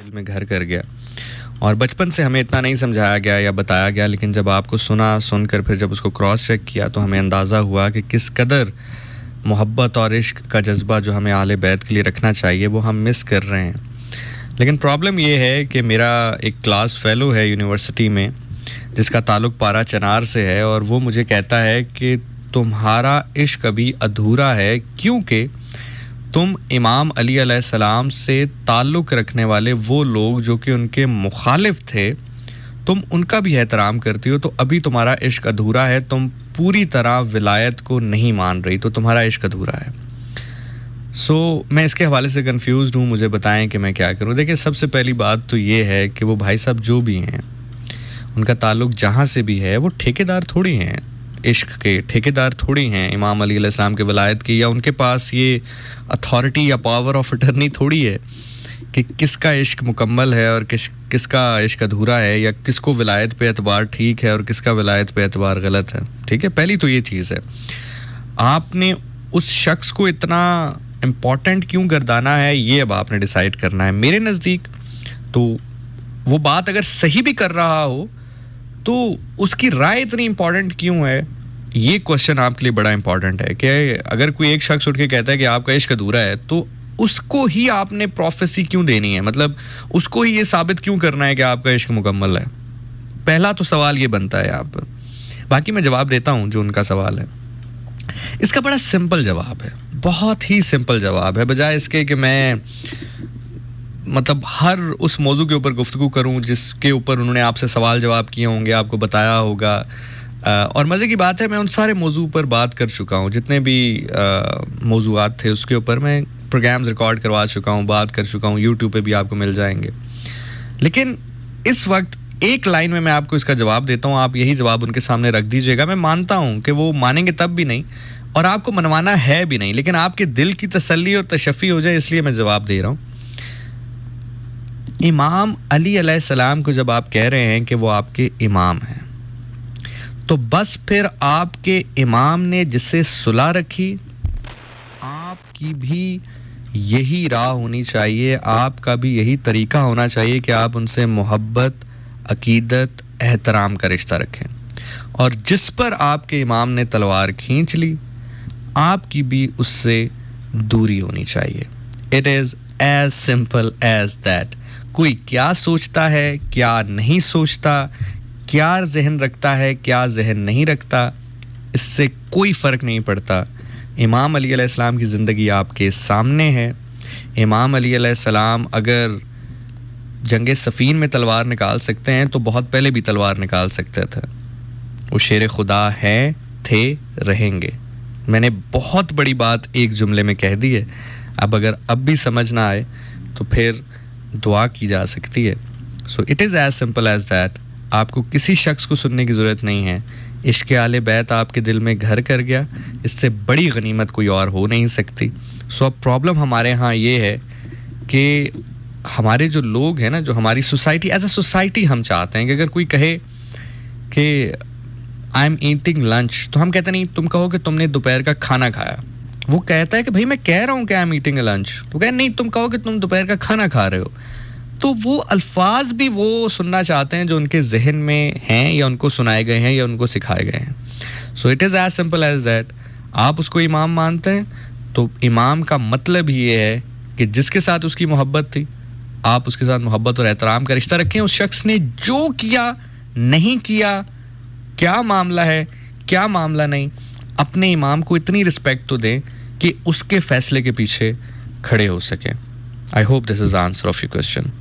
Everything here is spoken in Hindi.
दिल में घर कर गया। और बचपन से हमें इतना नहीं समझाया गया या बताया गया, लेकिन जब आपको सुनकर फिर जब उसको क्रॉस चेक किया तो हमें अंदाज़ा हुआ कि किस कदर मोहब्बत और इश्क का जज्बा जो हमें आले बैत के लिए रखना चाहिए वो हम मिस कर रहे हैं। लेकिन प्रॉब्लम ये है कि मेरा एक क्लास फेलो है यूनिवर्सिटी में जिसका ताल्लुक़ पारा चनार से है, और वो मुझे कहता है कि तुम्हारा इश्क अभी अधूरा है क्योंकि तुम इमाम अली अलैहिस्सलाम से ताल्लुक़ रखने वाले वो लोग जो कि उनके मुखालिफ थे, तुम उनका भी एहतराम करती हो, तो अभी तुम्हारा इश्क अधूरा है। तुम पूरी तरह विलायत को नहीं मान रही, तो तुम्हारा इश्क अधूरा है। मैं इसके हवाले से कंफ्यूज्ड हूँ, मुझे बताएं कि मैं क्या करूँ। देखिए, सबसे पहली बात तो ये है कि वो भाई साहब जो भी हैं, उनका ताल्लुक़ जहाँ से भी है, वो ठेकेदार थोड़ी हैं, इश्क के ठेकेदार थोड़ी हैं इमाम अली अलैहिस्सलाम के विलायत की, या उनके पास ये अथॉरिटी या पावर ऑफ अटर्नी थोड़ी है कि किसका इश्क मुकम्मल है और किसका इश्क अधूरा है, या किसको विलायत पे एतबार ठीक है और किसका विलायत पे एतबार गलत है। ठीक है, पहली तो ये चीज़ है। आपने उस शख्स को इतना इम्पॉर्टेंट क्यों गर्दाना है, ये अब आपने डिसाइड करना है। मेरे नज़दीक तो वो बात अगर सही भी कर रहा हो तो उसकी राय इतनी इम्पॉर्टेंट क्यों है, ये क्वेश्चन आपके लिए बड़ा इम्पॉर्टेंट है। कि अगर कोई एक शख्स उठ के कहता है कि आपका इश्क अधूरा है, तो उसको ही आपने प्रोफेसी क्यों देनी है, मतलब उसको ही ये साबित क्यों करना है कि आपका इश्क मुकम्मल है। पहला तो सवाल ये बनता है यहाँ पर। बाकी मैं जवाब देता हूँ जो उनका सवाल है। इसका बड़ा सिंपल जवाब है, बहुत ही सिंपल जवाब है। बजाय इसके कि मैं मतलब हर उस मौजू के ऊपर गुफ्तगू करूं जिसके ऊपर उन्होंने आपसे सवाल जवाब किए होंगे, आपको बताया होगा, और मज़े की बात है मैं उन सारे मौजू पर बात कर चुका हूं। जितने भी मौजूआत थे उसके ऊपर मैं प्रोग्राम्स रिकॉर्ड करवा चुका हूं, बात कर चुका हूं, यूट्यूब पे भी आपको मिल जाएंगे। लेकिन इस वक्त एक लाइन में मैं आपको इसका जवाब देता हूं, आप यही जवाब उनके सामने रख दीजिएगा। मैं मानता हूं कि वो मानेंगे तब भी नहीं, और आपको मनवाना है भी नहीं, लेकिन आपके दिल की तसल्ली और तशफ़ी हो जाए इसलिए मैं जवाब दे रहा हूँ। इमाम अली अलैहिस्सलाम को जब आप कह रहे हैं कि वो आपके इमाम हैं, तो बस फिर आपके इमाम ने जिससे सुलह रखी, आपकी भी यही राह होनी चाहिए, आपका भी यही तरीका होना चाहिए कि आप उनसे मोहब्बत, अकीदत, एहतराम का रिश्ता रखें। और जिस पर आपके इमाम ने तलवार खींच ली, आपकी भी उससे दूरी होनी चाहिए। It is as simple as that. कोई क्या सोचता है, क्या नहीं सोचता, क्या जहन रखता है, क्या जहन नहीं रखता, इससे कोई फ़र्क नहीं पड़ता। इमाम अली अलैहिस्सलाम की ज़िंदगी आपके सामने है। इमाम अली अलैहिस्सलाम अगर जंगे सफ़ीन में तलवार निकाल सकते हैं तो बहुत पहले भी तलवार निकाल सकते थे। वो शेर खुदा हैं, थे, रहेंगे। मैंने बहुत बड़ी बात एक जुमले में कह दी है। अब अगर अब भी समझ ना आए तो फिर दुआ की जा सकती है। So it is as simple as that. आपको किसी शख्स को सुनने की ज़रूरत नहीं है। इश्क़ आले बैत आपके दिल में घर कर गया, इससे बड़ी गनीमत कोई और हो नहीं सकती। सो अब प्रॉब्लम हमारे यहाँ ये है कि हमारे जो लोग हैं ना, जो हमारी सोसाइटी, एज अ सोसाइटी हम चाहते हैं कि अगर कोई कहे कि आई एम ईटिंग लंच, तो हम कहते नहीं, तुम कहो कि तुमने दोपहर का खाना खाया। वो कहता है कि भाई मैं कह रहा हूँ कि I am eating a lunch, तो कहे नहीं, तुम कहो कि तुम दोपहर का खाना खा रहे हो। तो वो अल्फाज भी वो सुनना चाहते हैं जो उनके जहन में हैं, या उनको सुनाए गए हैं, या उनको सिखाए गए हैं। So it is as simple as that. आप उसको इमाम मानते हैं तो इमाम का मतलब ही ये है कि जिसके साथ उसकी मोहब्बत थी, आप उसके साथ मोहब्बत और एहतराम का रिश्ता रखें। उस शख्स ने जो किया, नहीं किया, क्या मामला है, क्या मामला नहीं, अपने इमाम को इतनी रिस्पेक्ट तो दें कि उसके फैसले के पीछे खड़े हो सकें। I hope this is answer of your question.